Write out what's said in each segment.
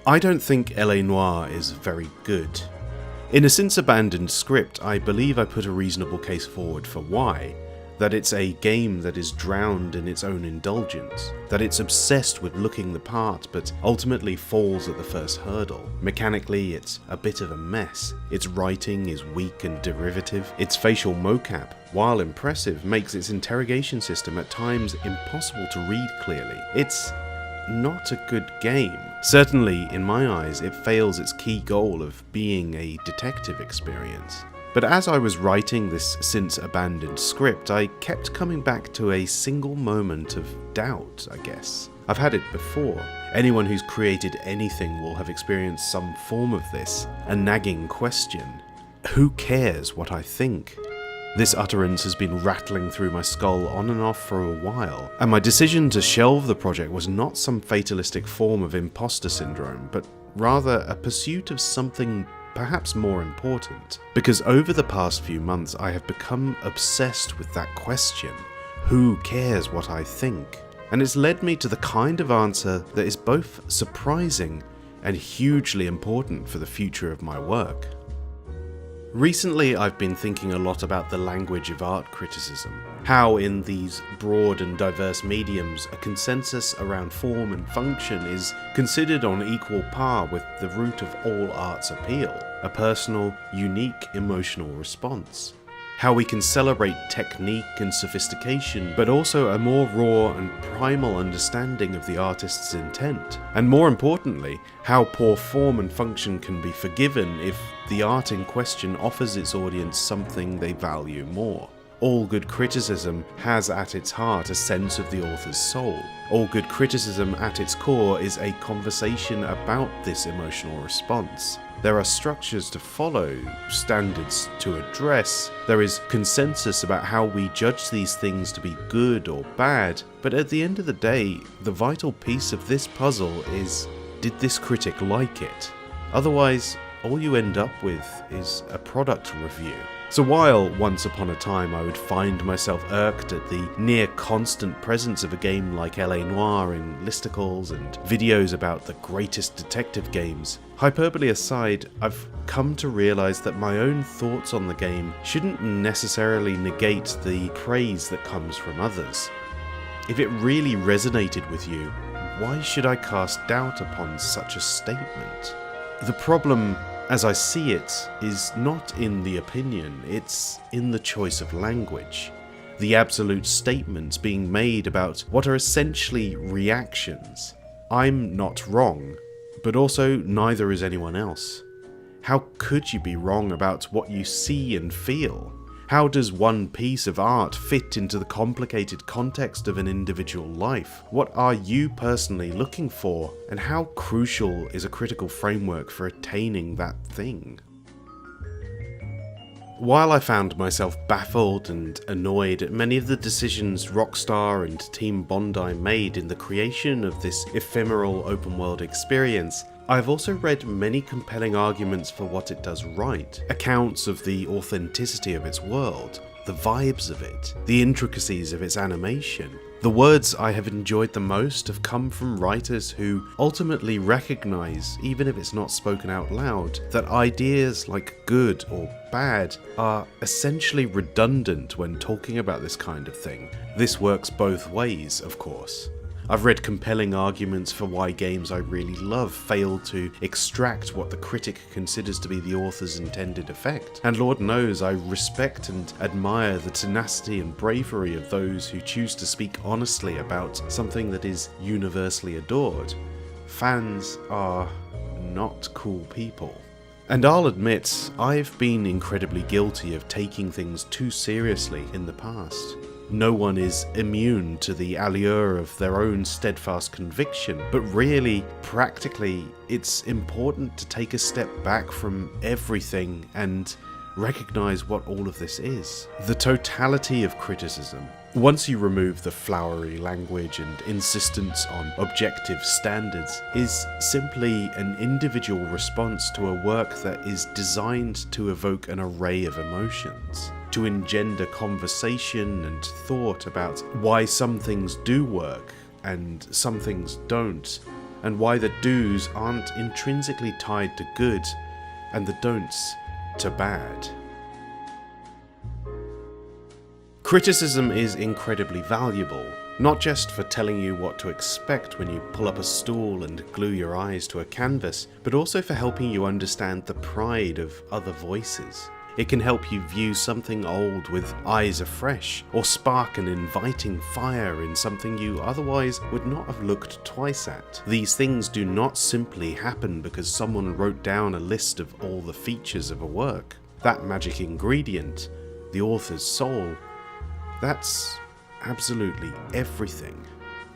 I don't think L.A. Noire is very good. In a since abandoned script, I believe I put a reasonable case forward for why. That it's a game that is drowned in its own indulgence, that it's obsessed with looking the part but ultimately falls at the first hurdle. Mechanically, it's a bit of a mess. Its writing is weak and derivative. Its facial mocap, while impressive, makes its interrogation system at times impossible to read clearly. It's not a good game. Certainly, in my eyes, it fails its key goal of being a detective experience. But as I was writing this since abandoned script, I kept coming back to a single moment of doubt, I guess. I've had it before. Anyone who's created anything will have experienced some form of this, a nagging question. Who cares what I think? This utterance has been rattling through my skull on and off for a while, and my decision to shelve the project was not some fatalistic form of imposter syndrome, but rather a pursuit of something perhaps more important. Because over the past few months I have become obsessed with that question, who cares what I think? And it's led me to the kind of answer that is both surprising and hugely important for the future of my work. Recently, I've been thinking a lot about the language of art criticism, how in these broad and diverse mediums, a consensus around form and function is considered on equal par with the root of all art's appeal, a personal, unique emotional response. How we can celebrate technique and sophistication, but also a more raw and primal understanding of the artist's intent. And more importantly, how poor form and function can be forgiven if the art in question offers its audience something they value more. All good criticism has at its heart a sense of the author's soul. All good criticism at its core is a conversation about this emotional response. There are structures to follow, standards to address, there is consensus about how we judge these things to be good or bad, but at the end of the day, the vital piece of this puzzle is, did this critic like it? Otherwise, all you end up with is a product review. So while once upon a time I would find myself irked at the near constant presence of a game like L.A. Noire in listicles and videos about the greatest detective games, hyperbole aside, I've come to realise that my own thoughts on the game shouldn't necessarily negate the praise that comes from others. If it really resonated with you, why should I cast doubt upon such a statement? The problem, as I see it, is not in the opinion, it's in the choice of language. The absolute statements being made about what are essentially reactions. I'm not wrong, but also neither is anyone else. How could you be wrong about what you see and feel? How does one piece of art fit into the complicated context of an individual life? What are you personally looking for, and how crucial is a critical framework for attaining that thing? While I found myself baffled and annoyed at many of the decisions Rockstar and Team Bondi made in the creation of this ephemeral open-world experience, I've also read many compelling arguments for what it does right, accounts of the authenticity of its world, the vibes of it, the intricacies of its animation. The words I have enjoyed the most have come from writers who ultimately recognise, even if it's not spoken out loud, that ideas like good or bad are essentially redundant when talking about this kind of thing. This works both ways, of course. I've read compelling arguments for why games I really love fail to extract what the critic considers to be the author's intended effect. And Lord knows I respect and admire the tenacity and bravery of those who choose to speak honestly about something that is universally adored. Fans are not cool people. And I'll admit, I've been incredibly guilty of taking things too seriously in the past. No one is immune to the allure of their own steadfast conviction, but really, practically, it's important to take a step back from everything and recognize what all of this is. The totality of criticism. Once you remove the flowery language and insistence on objective standards, is simply an individual response to a work that is designed to evoke an array of emotions, to engender conversation and thought about why some things do work and some things don't, and why the do's aren't intrinsically tied to good and the don'ts to bad. Criticism is incredibly valuable, not just for telling you what to expect when you pull up a stool and glue your eyes to a canvas, but also for helping you understand the pride of other voices. It can help you view something old with eyes afresh, or spark an inviting fire in something you otherwise would not have looked twice at. These things do not simply happen because someone wrote down a list of all the features of a work. That magic ingredient, the author's soul, that's absolutely everything.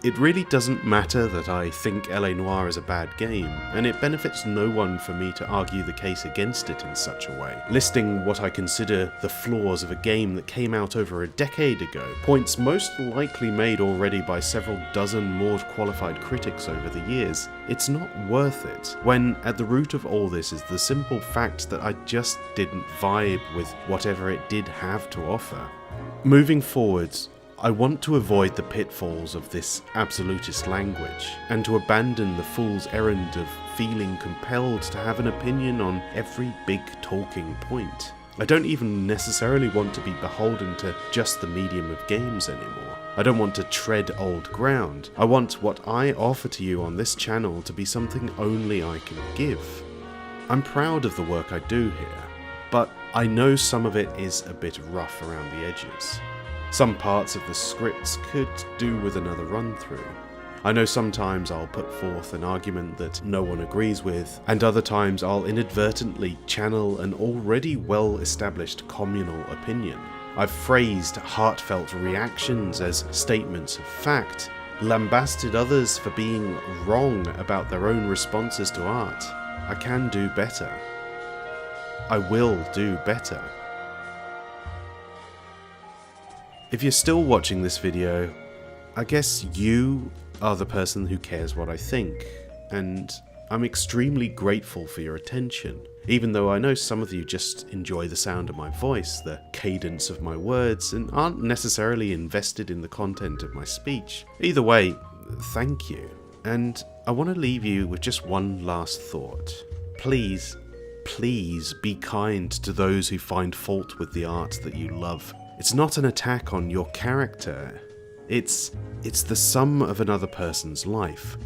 It really doesn't matter that I think Noire is a bad game, and it benefits no one for me to argue the case against it in such a way. Listing what I consider the flaws of a game that came out over a decade ago, points most likely made already by several dozen more qualified critics over the years, it's not worth it, when at the root of all this is the simple fact that I just didn't vibe with whatever it did have to offer. Moving forwards, I want to avoid the pitfalls of this absolutist language, and to abandon the fool's errand of feeling compelled to have an opinion on every big talking point. I don't even necessarily want to be beholden to just the medium of games anymore. I don't want to tread old ground. I want what I offer to you on this channel to be something only I can give. I'm proud of the work I do here, but I know some of it is a bit rough around the edges. Some parts of the scripts could do with another run through. I know sometimes I'll put forth an argument that no one agrees with, and other times I'll inadvertently channel an already well-established communal opinion. I've phrased heartfelt reactions as statements of fact, lambasted others for being wrong about their own responses to art. I can do better. I will do better. If you're still watching this video, I guess you are the person who cares what I think, and I'm extremely grateful for your attention, even though I know some of you just enjoy the sound of my voice, the cadence of my words, and aren't necessarily invested in the content of my speech. Either way, thank you, and I want to leave you with just one last thought. Please, please be kind to those who find fault with the art that you love. It's not an attack on your character, it's the sum of another person's life,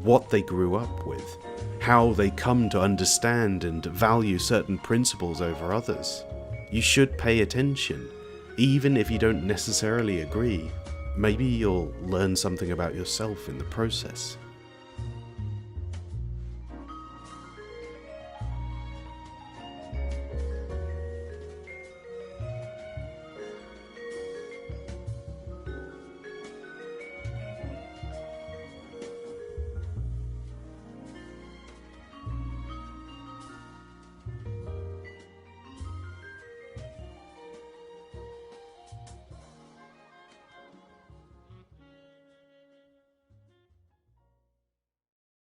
what they grew up with, how they come to understand and value certain principles over others. You should pay attention, even if you don't necessarily agree. Maybe you'll learn something about yourself in the process.